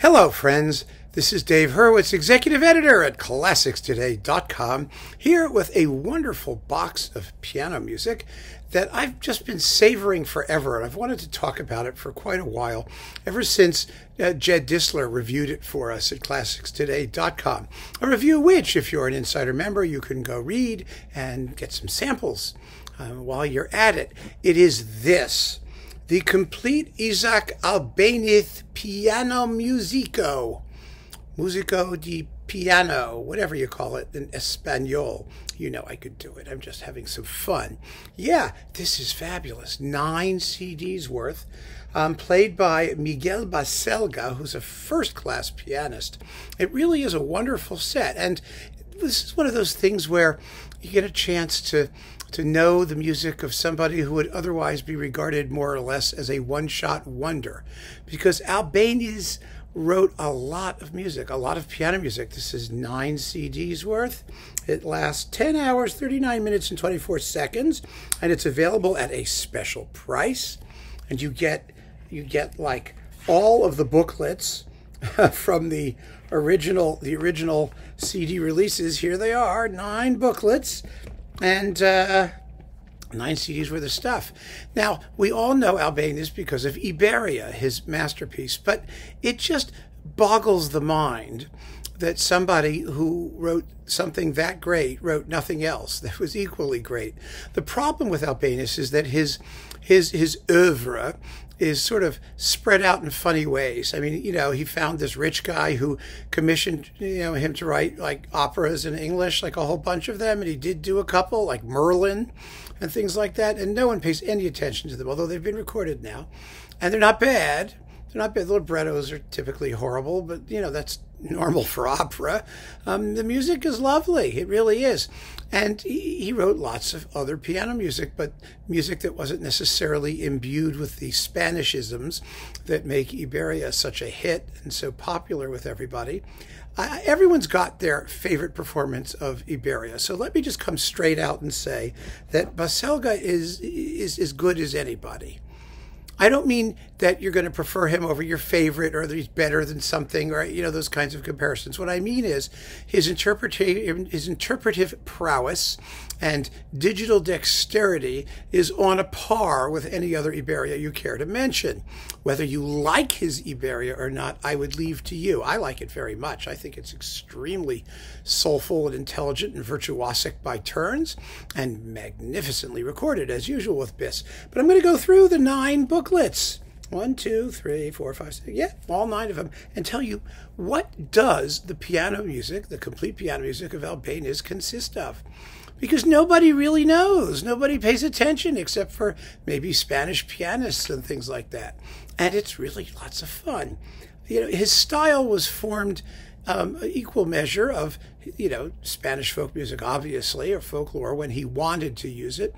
Hello, friends. This is Dave Hurwitz, Executive Editor at ClassicsToday.com, here with a wonderful box of piano music that I've just been savoring forever, and I've wanted to talk about it for quite a while, ever since Jed Disler reviewed it for us at ClassicsToday.com. A review which, if you're an insider member, you can go read and get some samples while you're at it. It is this. The complete Isaac Albéniz Piano Musico di Piano, whatever you call it in Espanol. You know I could do it. I'm just having some fun. Yeah, this is fabulous. 9 CDs worth, played by Miguel Beselga, who's a first-class pianist. It really is a wonderful set, and this is one of those things where you get a chance to know the music of somebody who would otherwise be regarded more or less as a one-shot wonder. Because Albéniz wrote a lot of music, a lot of piano music. This is 9 CDs worth. It lasts 10 hours, 39 minutes, and 24 seconds, and it's available at a special price. And you get like all of the booklets from the original CD releases. Here they are, 9 booklets. And 9 CDs worth of stuff. Now, we all know Albéniz because of Ibéria, his masterpiece, but it just boggles the mind that somebody who wrote something that great wrote nothing else that was equally great. The problem with Albéniz is that his oeuvre is sort of spread out in funny ways. I mean, he found this rich guy who commissioned, him to write like operas in English, like a whole bunch of them, and he did do a couple, like Merlin and things like that, and no one pays any attention to them, although they've been recorded now. And they're not bad. They're not bad. The librettos are typically horrible, but, that's normal for opera. The music is lovely. It really is. And he wrote lots of other piano music, but music that wasn't necessarily imbued with the Spanishisms that make Ibéria such a hit and so popular with everybody. Everyone's got their favorite performance of Ibéria. So let me just come straight out and say that Baselga is as good as anybody. I don't mean that you're going to prefer him over your favorite or that he's better than something or, those kinds of comparisons. What I mean is his interpretive prowess and digital dexterity is on a par with any other Ibéria you care to mention. Whether you like his Ibéria or not, I would leave to you. I like it very much. I think it's extremely soulful and intelligent and virtuosic by turns and magnificently recorded, as usual with Bis. But I'm going to go through the 9 booklets. 1, 2, 3, 4, 5, 6, yeah, all 9 of them, and tell you what does the piano music, the complete piano music of Albéniz consist of. Because nobody really knows. Nobody pays attention except for maybe Spanish pianists and things like that. And it's really lots of fun. His style was formed equal measure of, Spanish folk music, obviously, or folklore when he wanted to use it.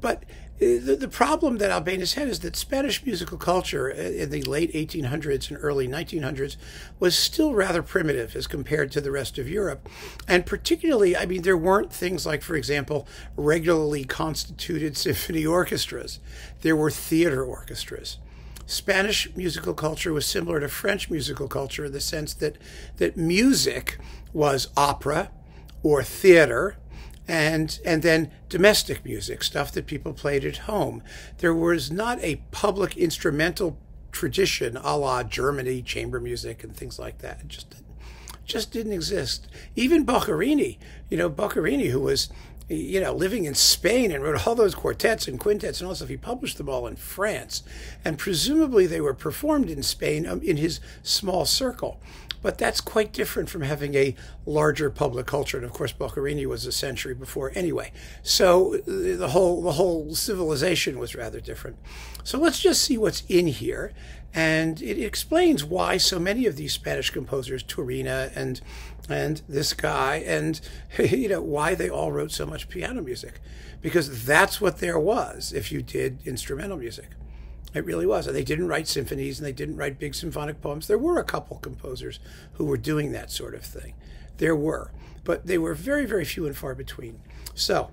But the problem that Albéniz had is that Spanish musical culture in the late 1800s and early 1900s was still rather primitive as compared to the rest of Europe. And particularly, there weren't things like, for example, regularly constituted symphony orchestras. There were theater orchestras. Spanish musical culture was similar to French musical culture in the sense that music was opera or theater, and then domestic music, stuff that people played at home. There was not a public instrumental tradition a la Germany, chamber music and things like that. It just didn't exist. Even Boccherini, Boccherini, who was living in Spain and wrote all those quartets and quintets and all that stuff. He published them all in France. And presumably they were performed in Spain in his small circle. But that's quite different from having a larger public culture. And of course, Boccherini was a century before anyway. So the whole civilization was rather different. So let's just see what's in here. And it explains why so many of these Spanish composers, Turina and this guy, and why they all wrote so much piano music. Because that's what there was if you did instrumental music. It really was. And they didn't write symphonies and they didn't write big symphonic poems. There were a couple composers who were doing that sort of thing. There were. But they were very, very few and far between. So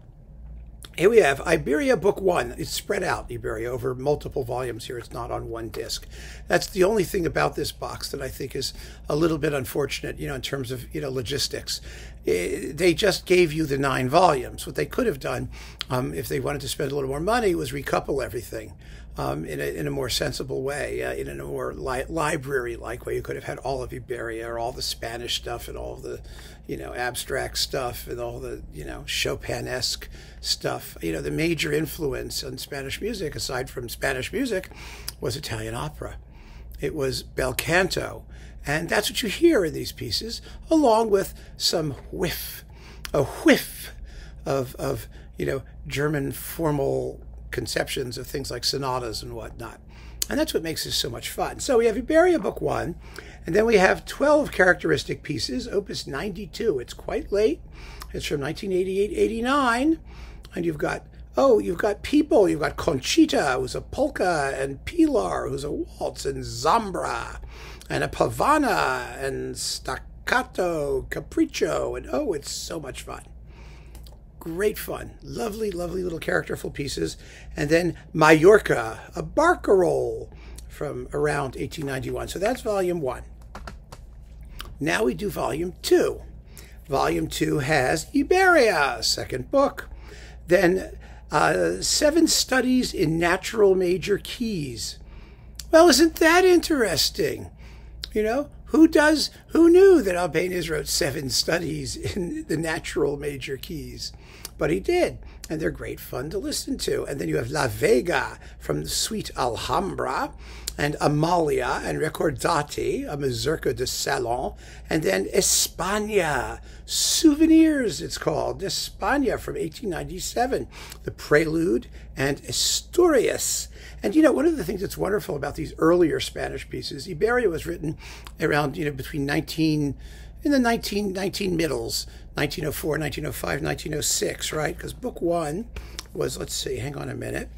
Here we have Ibéria Book 1. It's spread out, Ibéria, over multiple volumes here. It's not on one disc. That's the only thing about this box that I think is a little bit unfortunate, in terms of, logistics. They just gave you the 9 volumes. What they could have done, if they wanted to spend a little more money, was recouple everything in a more sensible way, in a more library-like way. You could have had all of Ibéria, or all the Spanish stuff, and all of the, abstract stuff, and all the, Chopin-esque stuff. The major influence on Spanish music, aside from Spanish music, was Italian opera. It was bel canto. And that's what you hear in these pieces, along with some a whiff of German formal conceptions of things like sonatas and whatnot. And that's what makes this so much fun. So we have Ibéria Book 1, and then we have 12 characteristic pieces, Opus 92. It's quite late. It's from 1988-89. And you've got people. You've got Conchita, who's a polka, and Pilar, who's a waltz, and Zambra, and a pavana, and staccato, capriccio, and it's so much fun. Great fun. Lovely, lovely little characterful pieces. And then Mallorca, a barcarolle from around 1891. So that's volume 1. Now we do volume 2. Volume 2 has Ibéria, second book. Then 7 studies in natural major keys. Well, isn't that interesting? Who knew that Albéniz wrote 7 studies in the natural major keys? But he did, and they're great fun to listen to. And then you have La Vega from the Suite Alhambra, and Amalia and Ricordati, a mazurka de salon, and then España, Souvenirs, it's called, España from 1897, the Prelude, and Asturias. And one of the things that's wonderful about these earlier Spanish pieces, Ibéria was written around, between 19 middles, 1904, 1905, 1906, right? Because book 1 was, let's see, hang on a minute,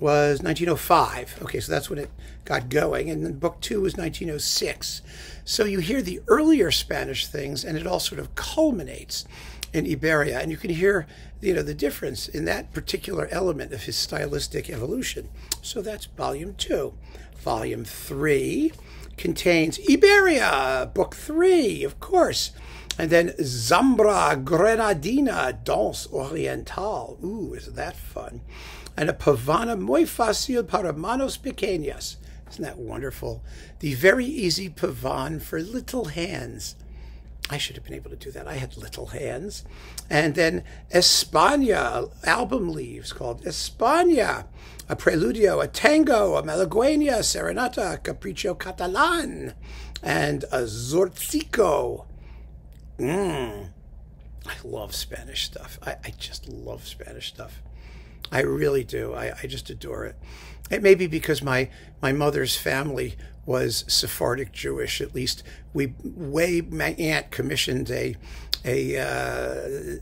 was 1905. Okay, so that's when it got going. And then book 2 was 1906. So you hear the earlier Spanish things, and it all sort of culminates in Ibéria. And you can hear, the difference in that particular element of his stylistic evolution. So that's volume 2. Volume 3 contains Ibéria, book 3, of course. And then Zambra Grenadina, Danse Orientale. Ooh, isn't that fun? And a pavana muy fácil para manos pequeñas. Isn't that wonderful? The very easy pavan for little hands. I should have been able to do that. I had little hands. And then España, album leaves called España. A preludio, a tango, a malagueña, serenata, capriccio catalan, and a zortzico. I love Spanish stuff. I just love Spanish stuff. I really do. I just adore it. It may be because my mother's family was Sephardic Jewish. At least my aunt commissioned a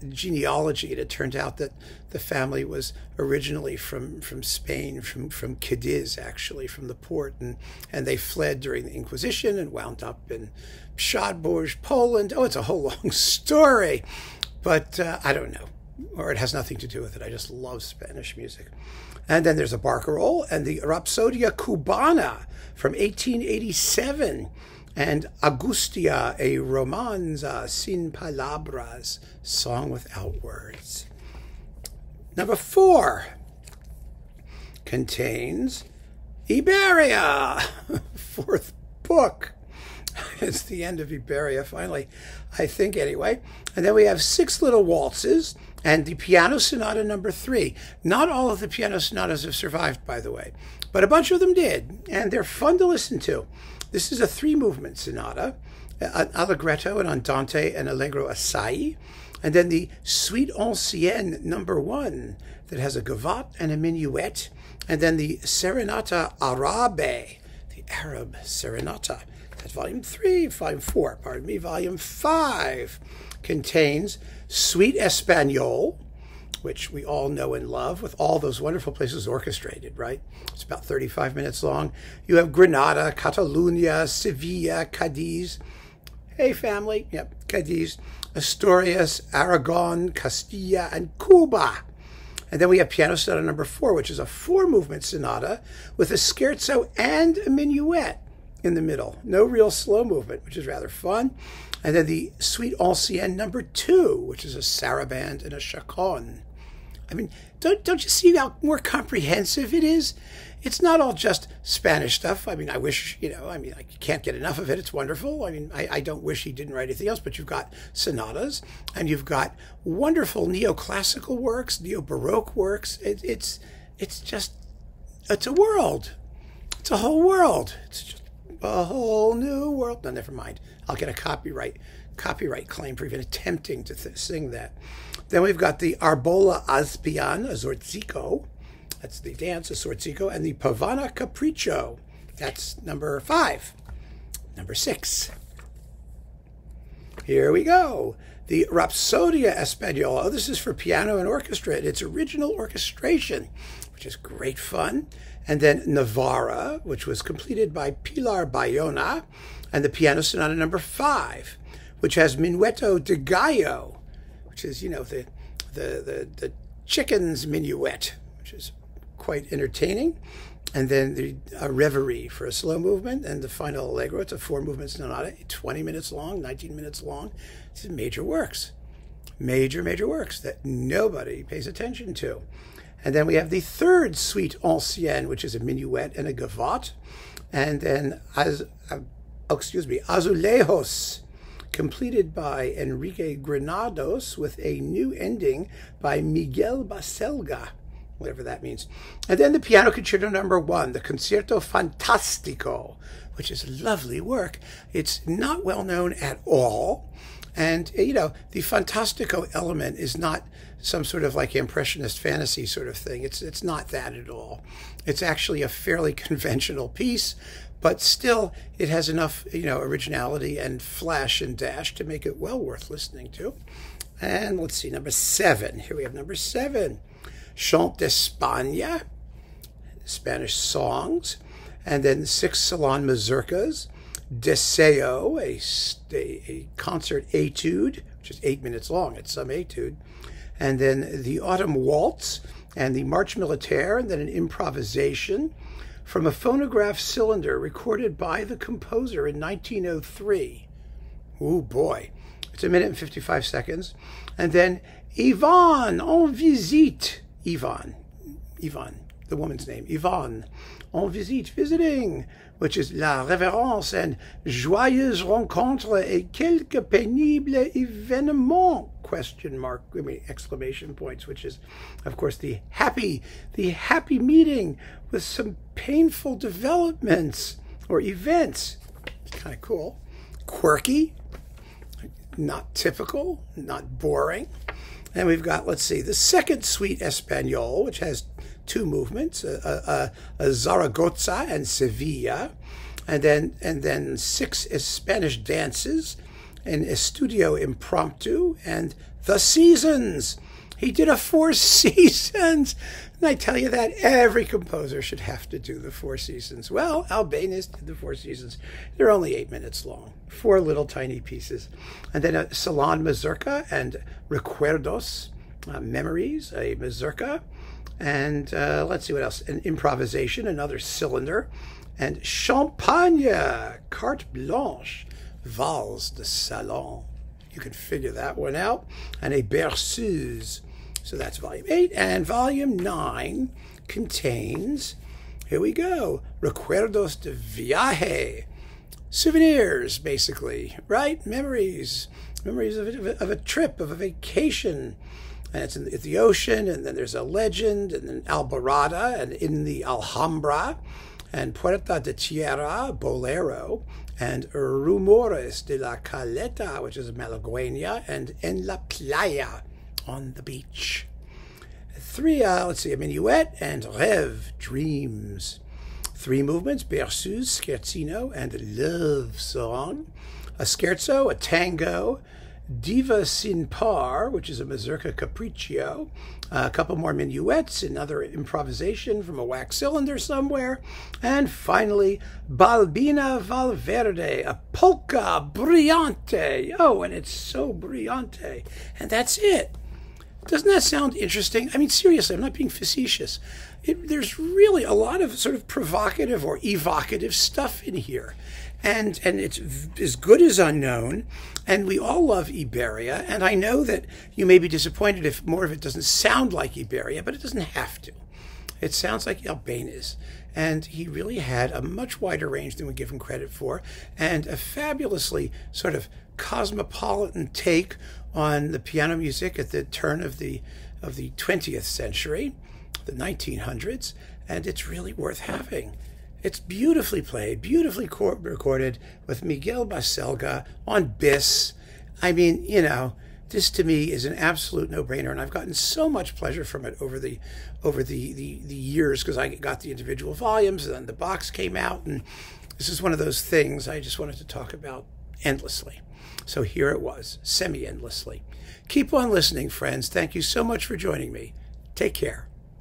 genealogy, and it turned out that the family was originally from Spain, from Cadiz, actually, from the port, and they fled during the Inquisition and wound up in Szadborz, Poland. Oh, it's a whole long story, but I don't know, or it has nothing to do with it. I just love Spanish music. And then there's a barcarolle and the Rapsodia Cubana from 1887. And Angustia, a romanza sin palabras, song without words. Number 4 contains Ibéria, 4th book. It's the end of Ibéria, finally, I think, anyway. And then we have 6 little waltzes and the piano sonata number 3. Not all of the piano sonatas have survived, by the way, but a bunch of them did, and they're fun to listen to. This is a 3-movement sonata, an allegretto, an andante, and allegro assai. And then the Suite Ancienne number 1 that has a gavotte and a minuet. And then the Serenata Arabe, the Arab Serenata. That's volume 3, volume 4, pardon me. Volume 5 contains Suite Espagnole, which we all know and love, with all those wonderful places orchestrated, right? It's about 35 minutes long. You have Granada, Catalunya, Sevilla, Cadiz. Hey, family. Yep, Cadiz. Asturias, Aragon, Castilla, and Cuba. And then we have Piano Sonata number 4, which is a 4-movement sonata with a scherzo and a minuet in the middle. No real slow movement, which is rather fun. And then the Suite Ancienne number 2, which is a saraband and a chaconne. I mean, don't you see how more comprehensive it is? It's not all just Spanish stuff. I mean, I wish, I can't get enough of it. It's wonderful. I mean, I don't wish he didn't write anything else, but you've got sonatas and you've got wonderful neoclassical works, neo-Baroque works. It's a world. It's a whole world. It's just a whole new world. No, never mind. I'll get a copyright claim for even attempting to sing that. Then we've got the Arbola Aspian, a Zorzico. That's the dance, a Zorzico. And the Pavana Capriccio. That's number 5. Number 6. Here we go. The Rapsodia Española. Oh, this is for piano and orchestra. It's original orchestration, which is great fun. And then Navarra, which was completed by Pilar Bayona. And the Piano Sonata number 5, which has Minuetto de Gallo, which is, the chicken's minuet, which is quite entertaining. And then the Reverie for a slow movement, and the final Allegro. It's a 4-movement sonata, 20 minutes long, 19 minutes long. These are major works, major works that nobody pays attention to. And then we have the 3rd Suite Ancienne, which is a minuet and a gavotte. And then Azulejos, completed by Enrique Granados with a new ending by Miguel Beselga, whatever that means. And then the Piano Concerto number 1, the Concerto Fantastico, which is a lovely work. It's not well known at all. And, the Fantastico element is not some sort of like impressionist fantasy sort of thing. It's not that at all. It's actually a fairly conventional piece, but still it has enough, originality and flash and dash to make it well worth listening to. And let's see, number 7. Here we have number 7. Chante Espana, Spanish songs. And then 6 Salon Mazurkas. Deseo, a concert etude, which is 8 minutes long. It's some etude. And then the Autumn Waltz and the March Militaire, and then an improvisation from a phonograph cylinder recorded by the composer in 1903. Oh boy. It's 1 minute and 55 seconds. And then Yvonne en visite. Yvonne, the woman's name. Yvonne en visite, visiting, which is La Révérence and Joyeuse Rencontre et quelques pénibles événements, ? Exclamation points, which is, of course, the happy meeting with some painful developments or events. It's kind of cool. Quirky, not typical, not boring. And we've got, let's see, the 2nd Suite Espagnole, which has 2 movements, a Zaragoza and Sevilla, and then 6 Spanish dances, an Estudio Impromptu, and The Seasons. He did a 4 Seasons. And I tell you that every composer should have to do the 4 Seasons. Well, Albéniz did the 4 Seasons. They're only 8 minutes long. 4 little tiny pieces. And then a Salon Mazurka and Recuerdos, Memories, a Mazurka. And let's see what else. An improvisation, another cylinder. And Champagne, Carte Blanche, Valse de Salon. You can figure that one out. And a Berceuse. So that's volume 8. And volume 9 contains, here we go, Recuerdos de Viaje. Souvenirs, basically, right? Memories of a trip, of a vacation. And it's at the ocean, and then there's a legend, and then Alborada, and in the Alhambra, and Puerta de Tierra, Bolero, and Rumores de la Caleta, which is Malagueña, and En la Playa, on the beach. 3, let's see, a minuet, and Rêve, Dreams. 3 movements, Berceuse, Scherzino, and Love Song. A scherzo, a tango, Diva sin par, which is a mazurka capriccio, a couple more minuets, another improvisation from a wax cylinder somewhere, and finally Balbina Valverde, a polka brillante. Oh, and it's so brillante. And that's it. Doesn't that sound interesting? I mean, seriously, I'm not being facetious. There's really a lot of sort of provocative or evocative stuff in here. And it's as good as unknown, and we all love Ibéria, and I know that you may be disappointed if more of it doesn't sound like Ibéria, but it doesn't have to. It sounds like Albéniz, and he really had a much wider range than we give him credit for, and a fabulously sort of cosmopolitan take on the piano music at the turn of the 20th century, the 1900s, and it's really worth having. It's beautifully played, beautifully recorded with Miguel Beselga on bis. I mean, you know, this to me is an absolute no-brainer, and I've gotten so much pleasure from it over the years, because I got the individual volumes, and then the box came out, and this is one of those things I just wanted to talk about endlessly. So here it was, semi-endlessly. Keep on listening, friends. Thank you so much for joining me. Take care.